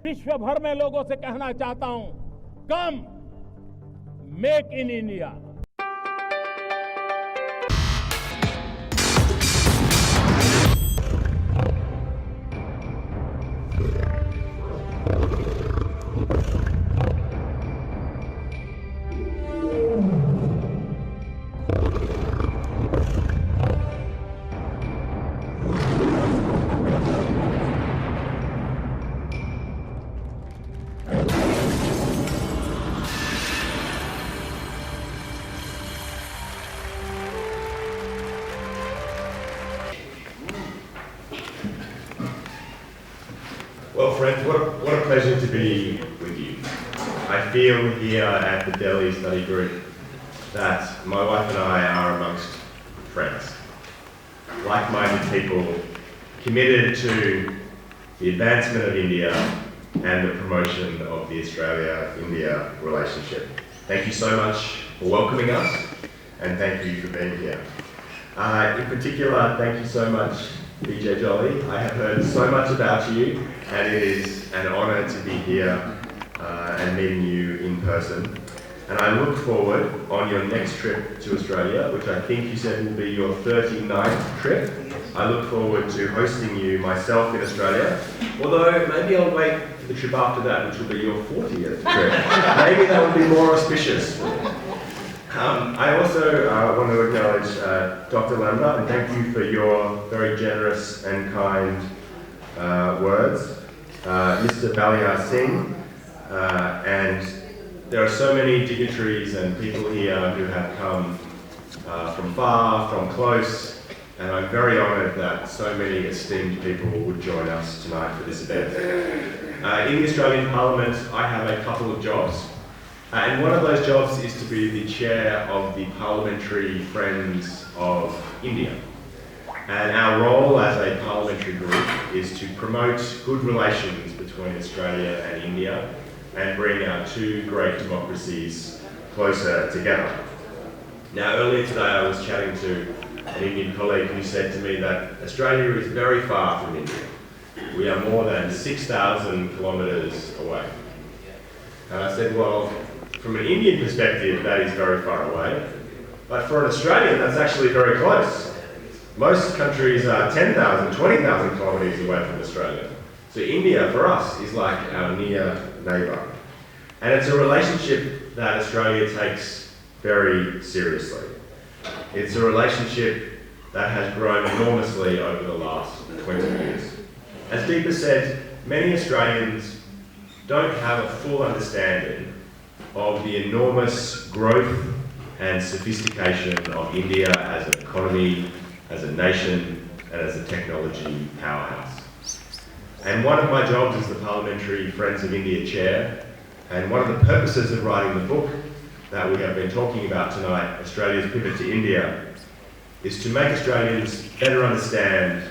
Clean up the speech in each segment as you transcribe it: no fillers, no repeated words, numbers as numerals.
विश्व भर में लोगों से कहना चाहता हूं, कम make in India. Well, friends, what a pleasure to be with you. I feel here at the Delhi Study Group that my wife and I are amongst friends, like-minded people committed to the advancement of India and the promotion of the Australia-India relationship. Thank you so much for welcoming us, and thank you for being here. In particular, thank you so much, vijayjolly. I have heard so much about you, and it is an honour to be here and meeting you in person. And I look forward on your next trip to Australia, which I think you said will be your 39th trip. I look forward to hosting you myself in Australia, although maybe I'll wait for the trip after that, which will be your 40th trip. Maybe that would be more auspicious. I also want to acknowledge Dr. Lambda and thank you for your very generous and kind words. Mr. Balyar Singh, and there are so many dignitaries and people here who have come from far, from close, and I'm very honoured that so many esteemed people would join us tonight for this event. In the Australian Parliament, I have a couple of jobs. And one of those jobs is to be the chair of the Parliamentary Friends of India. And our role as a parliamentary group is to promote good relations between Australia and India and bring our two great democracies closer together. Now, earlier today I was chatting to an Indian colleague who said to me that Australia is very far from India. We are more than 6,000 kilometres away. And I said, well, from an Indian perspective, that is very far away. But for an Australian, that's actually very close. Most countries are 10,000, 20,000 kilometres away from Australia. So India, for us, is like our near neighbour. And it's a relationship that Australia takes very seriously. It's a relationship that has grown enormously over the last 20 years. As Deepa said, many Australians don't have a full understanding of the enormous growth and sophistication of India as an economy, as a nation, and as a technology powerhouse. And one of my jobs as the Parliamentary Friends of India Chair, and one of the purposes of writing the book that we have been talking about tonight, Australia's Pivot to India, is to make Australians better understand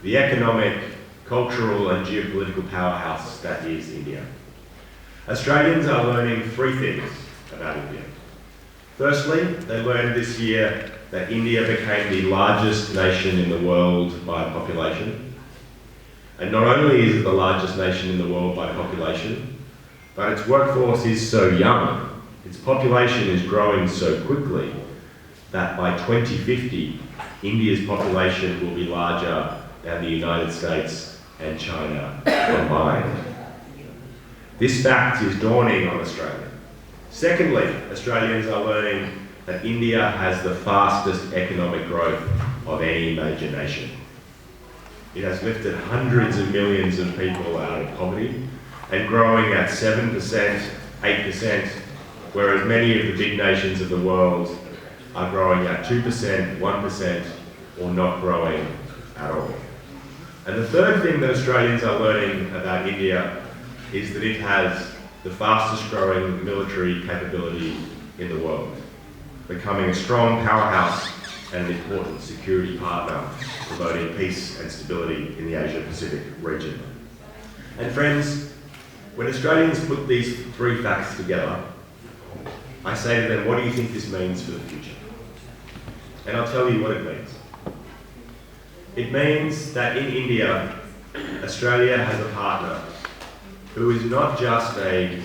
the economic, cultural and geopolitical powerhouse that is India. Australians are learning three things about India. Firstly, they learned this year that India became the largest nation in the world by population. And not only is it the largest nation in the world by population, but its workforce is so young, its population is growing so quickly that by 2050, India's population will be larger than the United States and China combined. This fact is dawning on Australia. Secondly, Australians are learning that India has the fastest economic growth of any major nation. It has lifted hundreds of millions of people out of poverty and growing at 7%, 8%, whereas many of the big nations of the world are growing at 2%, 1%, or not growing at all. And the third thing that Australians are learning about India is that it has the fastest growing military capability in the world, becoming a strong powerhouse and an important security partner, promoting peace and stability in the Asia-Pacific region. And friends, when Australians put these three facts together, I say to them, what do you think this means for the future? And I'll tell you what it means. It means that in India, Australia has a partner who is not just a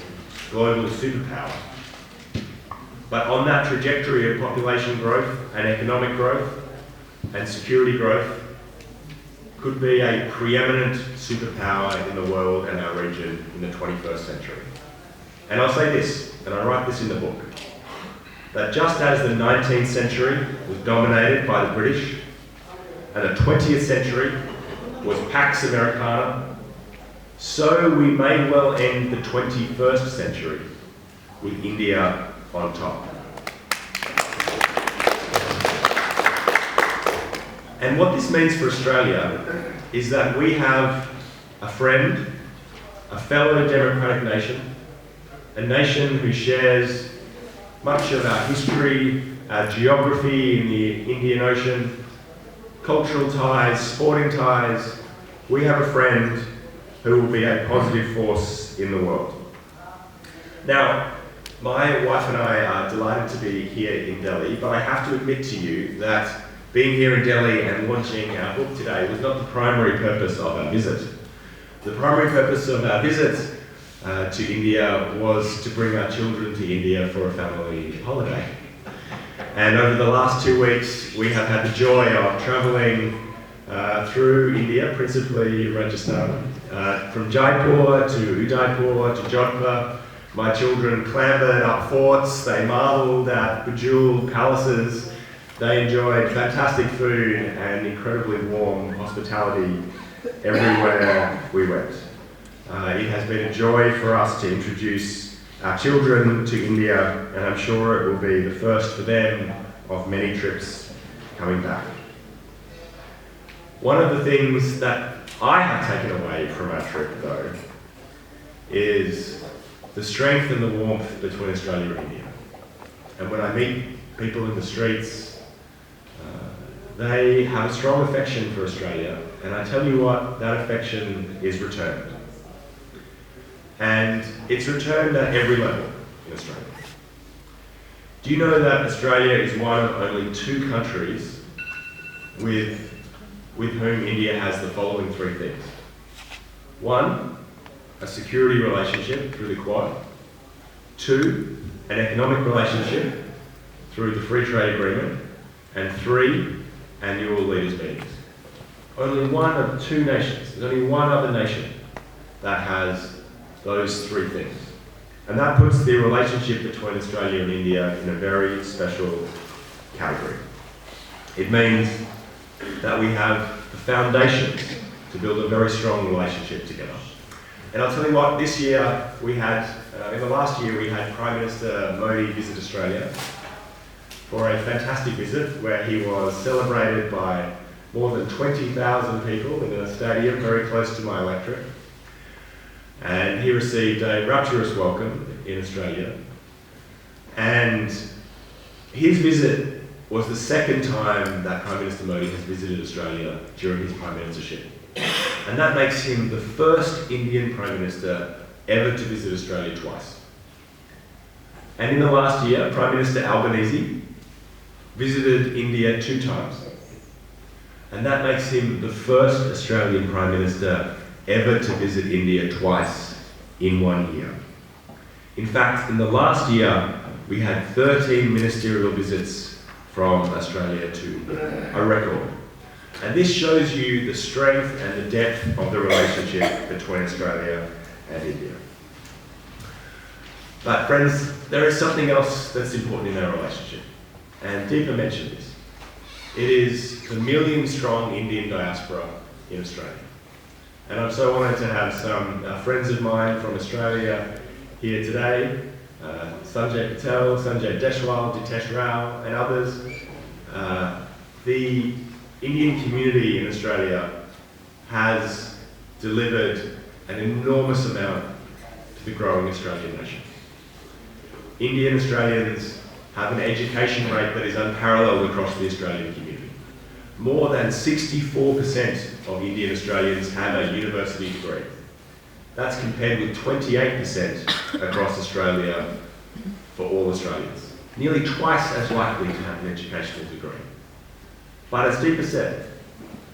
global superpower, but on that trajectory of population growth and economic growth and security growth, could be a preeminent superpower in the world and our region in the 21st century. And I'll say this, and I write this in the book, that just as the 19th century was dominated by the British, and the 20th century was Pax Americana, so we may well end the 21st century with India on top. And what this means for Australia is that we have a friend, a fellow democratic nation, a nation who shares much of our history, our geography in the Indian Ocean, cultural ties, sporting ties. We have a friend who will be a positive force in the world. Now, my wife and I are delighted to be here in Delhi, but I have to admit to you that being here in Delhi and launching our book today was not the primary purpose of our visit. The primary purpose of our visit to India was to bring our children to India for a family holiday. And over the last 2 weeks, we have had the joy of travelling through India, principally Rajasthan, from Jaipur to Udaipur to Jodhpur. My children clambered up forts, they marvelled at bejewelled palaces, they enjoyed fantastic food and incredibly warm hospitality everywhere we went. It has been a joy for us to introduce our children to India, and I'm sure it will be the first for them of many trips coming back. One of the things that I have taken away from our trip, though, is the strength and the warmth between Australia and India. And when I meet people in the streets, they have a strong affection for Australia, and I tell you what, that affection is returned. And it's returned at every level in Australia. Do you know that Australia is one of only 2 countries with whom India has the following 3 things? 1, a security relationship through the Quad. 2, an economic relationship through the Free Trade Agreement. And 3, annual leaders' meetings. Only one of 2 nations, there's only one other nation that has those 3 things. And that puts the relationship between Australia and India in a very special category. It means that we have the foundations to build a very strong relationship together. And I'll tell you what, this year we had, in the last year we had Prime Minister Modi visit Australia for a fantastic visit where he was celebrated by more than 20,000 people in a stadium very close to my electorate. And he received a rapturous welcome in Australia. And his visit was the 2nd time that Prime Minister Modi has visited Australia during his prime ministership. And that makes him the first Indian Prime Minister ever to visit Australia twice. And in the last year, Prime Minister Albanese visited India 2 times. And that makes him the first Australian Prime Minister ever to visit India twice in 1 year. In fact, in the last year, we had 13 ministerial visits from Australia to India, a record. And this shows you the strength and the depth of the relationship between Australia and India. But friends, there is something else that's important in our relationship. And Deepa mentioned this. It is the million-strong Indian diaspora in Australia. And I'm so honoured to have some friends of mine from Australia here today. Sanjay Patel, Sanjay Deshwal, Jitesh Rao, and others. The Indian community in Australia has delivered an enormous amount to the growing Australian nation. Indian Australians have an education rate that is unparalleled across the Australian community. More than 64% of Indian Australians have a university degree. That's compared with 28% across Australia for all Australians. Nearly twice as likely to have an educational degree. But as Deepa said,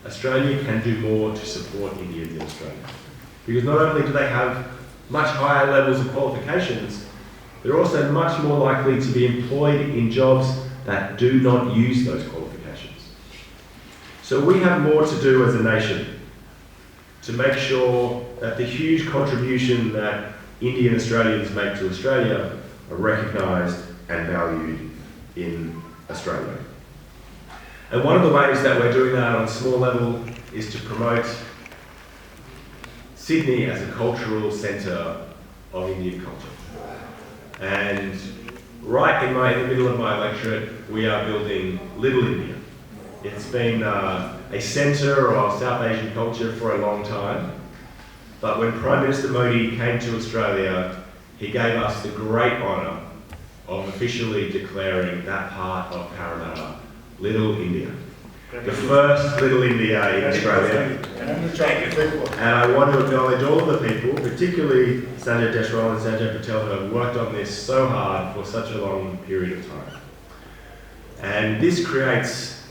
Australia can do more to support Indians in Australia. Because not only do they have much higher levels of qualifications, they're also much more likely to be employed in jobs that do not use those qualifications. So we have more to do as a nation to make sure that the huge contribution that Indian Australians make to Australia are recognised and valued in Australia. And one of the ways that we're doing that on a small level is to promote Sydney as a cultural centre of Indian culture. And right in the middle of my lecturate, we are building Little India. It's been a centre of South Asian culture for a long time, but when Prime Minister Modi came to Australia, he gave us the great honour of officially declaring that part of Parramatta Little India. The first Little India in Australia. And I want to acknowledge all of the people, particularly Sanjay Deshwal and Sanjay Patel, who have worked on this so hard for such a long period of time. And this creates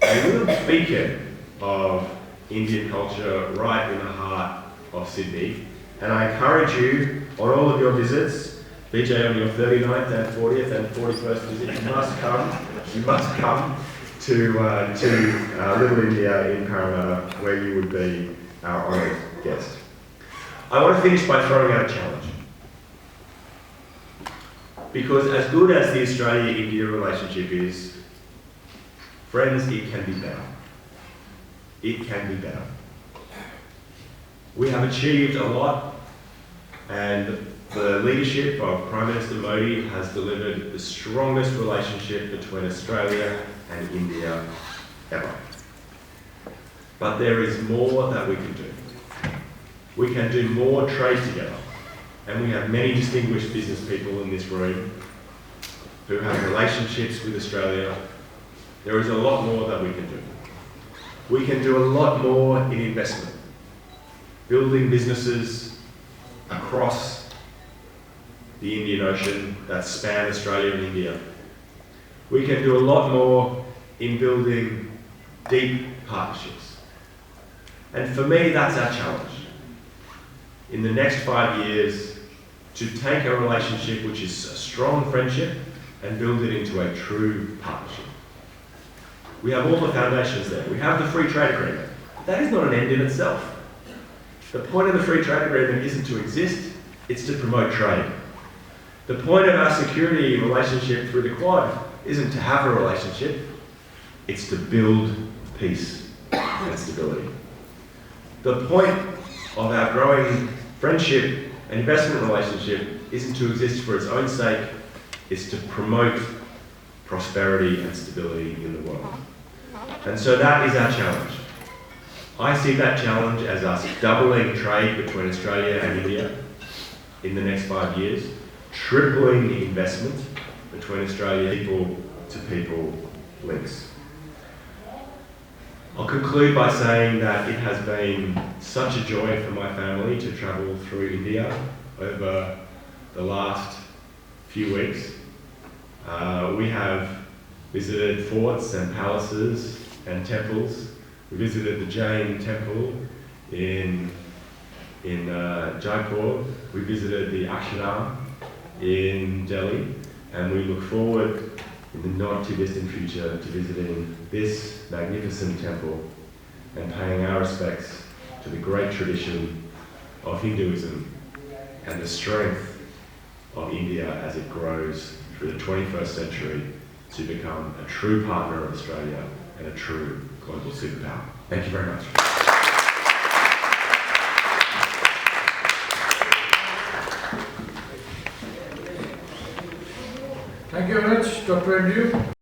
a little beacon of Indian culture right in the heart of Sydney. And I encourage you, on all of your visits, Vijay, on your 39th and 40th and 41st visit, you must come to Little India in Parramatta, where you would be our honoured guest. I want to finish by throwing out a challenge. Because as good as the Australia-India relationship is, friends, it can be better. It can be better. We have achieved a lot, and the leadership of Prime Minister Modi has delivered the strongest relationship between Australia and India ever. But there is more that we can do. We can do more trade together, and we have many distinguished business people in this room who have relationships with Australia. There is a lot more that we can do. We can do a lot more in investment, building businesses across the Indian Ocean that span Australia and India. We can do a lot more in building deep partnerships. And for me, that's our challenge. In the next 5 years, to take a relationship which is a strong friendship and build it into a true partnership. We have all the foundations there. We have the free trade agreement. That is not an end in itself. The point of the free trade agreement isn't to exist, it's to promote trade. The point of our security relationship through the Quad isn't to have a relationship, it's to build peace and stability. The point of our growing friendship and investment relationship isn't to exist for its own sake, it's to promote prosperity and stability in the world. And so that is our challenge. I see that challenge as us doubling trade between Australia and India in the next 5 years, tripling the investment between Australia people-to-people links. I'll conclude by saying that it has been such a joy for my family to travel through India over the last few weeks. We have visited forts and palaces and temples. We visited the Jain temple in Jaipur. We visited the Ashram in Delhi, and we look forward in the not too distant future to visiting this magnificent temple and paying our respects to the great tradition of Hinduism and the strength of India as it grows through the 21st century to become a true partner of Australia and a true global superpower. Thank you very much. Thank you very much, Dr. Andrew.